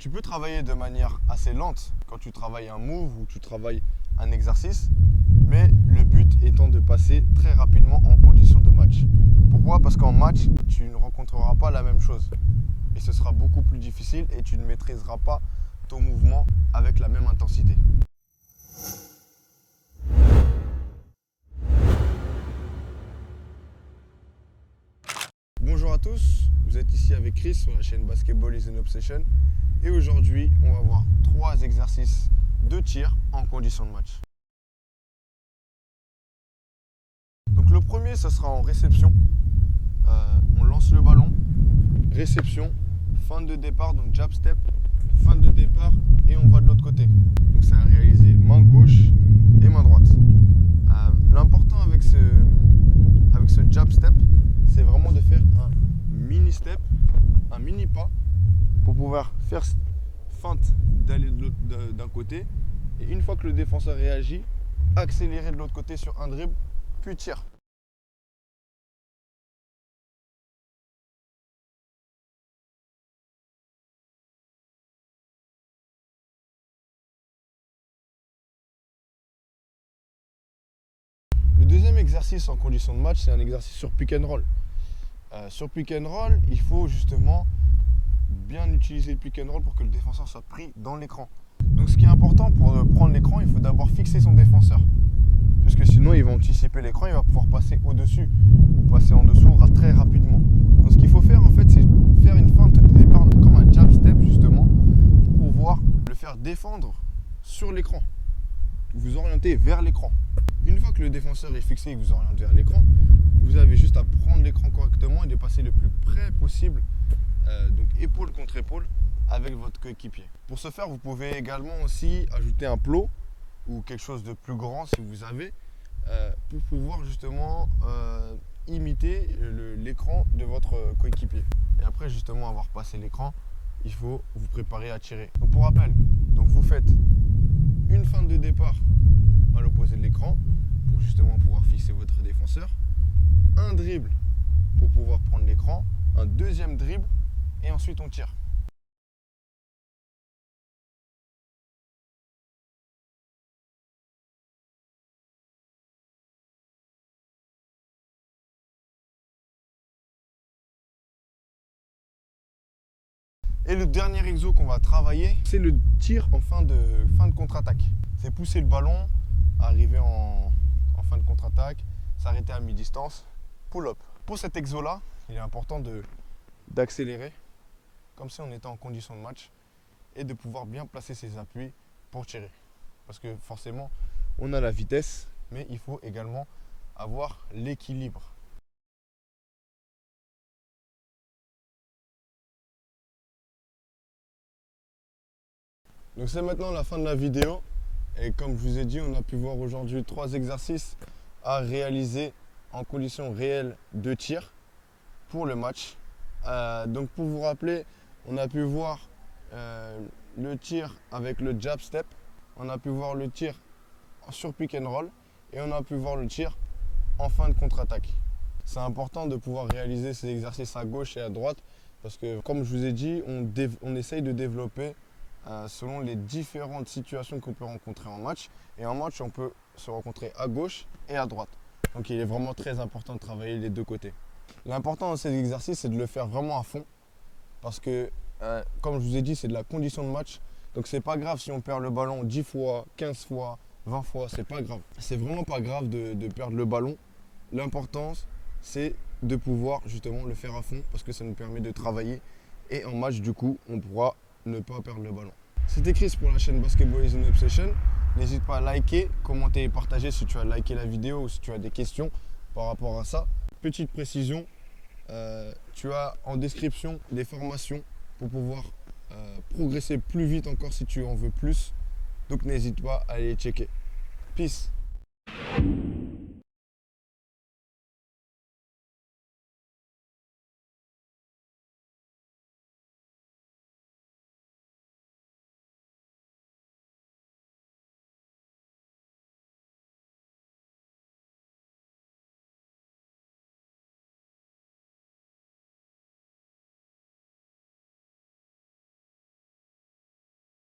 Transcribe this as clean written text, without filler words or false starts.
Tu peux travailler de manière assez lente quand tu travailles un move ou tu travailles un exercice, mais le but étant de passer très rapidement en condition de match. Pourquoi? Parce qu'en match, tu ne rencontreras pas la même chose et ce sera beaucoup plus difficile et tu ne maîtriseras pas ton mouvement avec la même intensité. Bonjour à tous, vous êtes ici avec Chris sur la chaîne Basketball is an Obsession et aujourd'hui on va voir 3 exercices de tir en condition de match. Donc le premier, ce sera en réception. On lance le ballon, réception, fin de départ, donc jab step, fin de départ et on va de l'autre côté. Donc c'est à réaliser main gauche et main droite. L'important avec ce jab step, c'est vraiment de faire un mini step, un mini pas pour pouvoir faire feinte d'aller d'un côté et une fois que le défenseur réagit, accélérer de l'autre côté sur un dribble puis tir. Le deuxième exercice en condition de match, c'est un exercice sur pick and roll. Sur pick and roll, il faut justement bien utiliser le pick and roll pour que le défenseur soit pris dans l'écran. Donc ce qui est important pour prendre l'écran, il faut d'abord fixer son défenseur. Puisque sinon il va anticiper l'écran, il va pouvoir passer au-dessus ou passer en dessous très rapidement. Donc ce qu'il faut faire en fait, c'est faire une feinte de départ comme un jab step justement pour pouvoir le faire défendre sur l'écran. Vous orientez vers l'écran. Une fois que le défenseur est fixé et que vous orientez vers l'écran, vous avez juste à prendre l'écran correctement et de passer le plus près possible, donc épaule contre épaule, avec votre coéquipier. Pour ce faire, vous pouvez également aussi ajouter un plot ou quelque chose de plus grand si vous avez, pour pouvoir justement imiter l'écran de votre coéquipier. Et après justement avoir passé l'écran, il faut vous préparer à tirer. Donc pour rappel, donc vous faites une feinte de départ à l'opposé de l'écran pour justement pouvoir fixer votre défenseur, un dribble pour pouvoir prendre l'écran, un deuxième dribble et ensuite on tire. Et le dernier exo qu'on va travailler, c'est le tir en fin de contre-attaque. C'est pousser le ballon, arriver en fin de contre-attaque, s'arrêter à mi-distance, pull-up. Pour cet exo-là, il est important d'accélérer, comme si on était en condition de match, et de pouvoir bien placer ses appuis pour tirer. Parce que forcément, on a la vitesse, mais il faut également avoir l'équilibre. Donc c'est maintenant la fin de la vidéo et comme je vous ai dit, on a pu voir aujourd'hui 3 exercices à réaliser en conditions réelles de tir pour le match. Donc pour vous rappeler, on a pu voir le tir avec le jab step, on a pu voir le tir sur pick and roll et on a pu voir le tir en fin de contre-attaque. C'est important de pouvoir réaliser ces exercices à gauche et à droite parce que comme je vous ai dit, on essaye de développer selon les différentes situations qu'on peut rencontrer en match. Et en match, on peut se rencontrer à gauche et à droite. Donc il est vraiment très important de travailler les deux côtés. L'important dans ces exercices, c'est de le faire vraiment à fond. Parce que, comme je vous ai dit, c'est de la condition de match. Donc c'est pas grave si on perd le ballon 10 fois, 15 fois, 20 fois, c'est pas grave. C'est vraiment pas grave de perdre le ballon. L'importance, c'est de pouvoir justement le faire à fond parce que ça nous permet de travailler. Et en match, du coup, on pourra ne pas perdre le ballon. C'était Chris pour la chaîne Basketball is an Obsession. N'hésite pas à liker, commenter et partager si tu as liké la vidéo ou si tu as des questions par rapport à ça. Petite précision, tu as en description des formations pour pouvoir progresser plus vite encore si tu en veux plus. Donc n'hésite pas à aller checker. Peace.